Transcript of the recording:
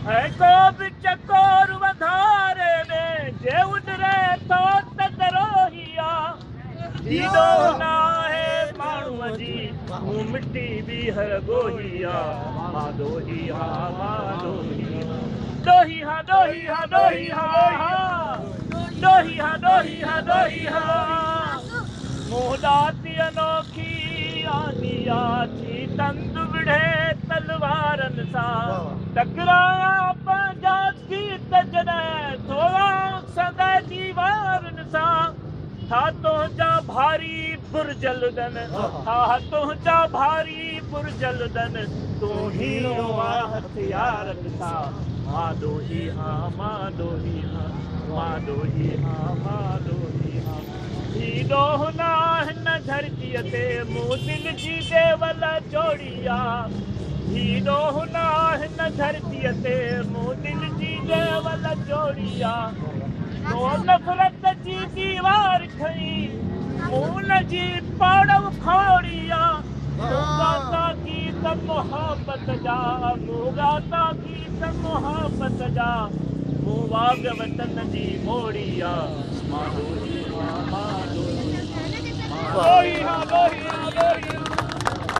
है को भी चकोर वधारे में जे उडरे तो तदरोहिया दीदो ना है मानू जी मुँह मिट्टी भी हर गोहिया मा दोहिया दोहिया दोहिया दोहिया मोहदाती अनोखी आनिया थी तंद विढ़े तलवारन सा टकराया पंजा थी तजने थोड़ा सदा दीवारन सा था तुझा भारी पुरजलदन था तुझा भारी पुरजलदन तू ही हथियारन सा मां दोहिया दोहना हिन धरतीअ ते मूं दिल जी देवल जोड़िया ही दोहना हिन धरतीअ ते मूं दिल जी देवल जोड़िया तो नफ़रत जी दीवार खई मूं जी पाड़व खोड़िया गाता गीत मोहब्बत जा मूं गाता गीत मोहब्बत जा मूं वाग वतन जी मोड़िया मां दोहिया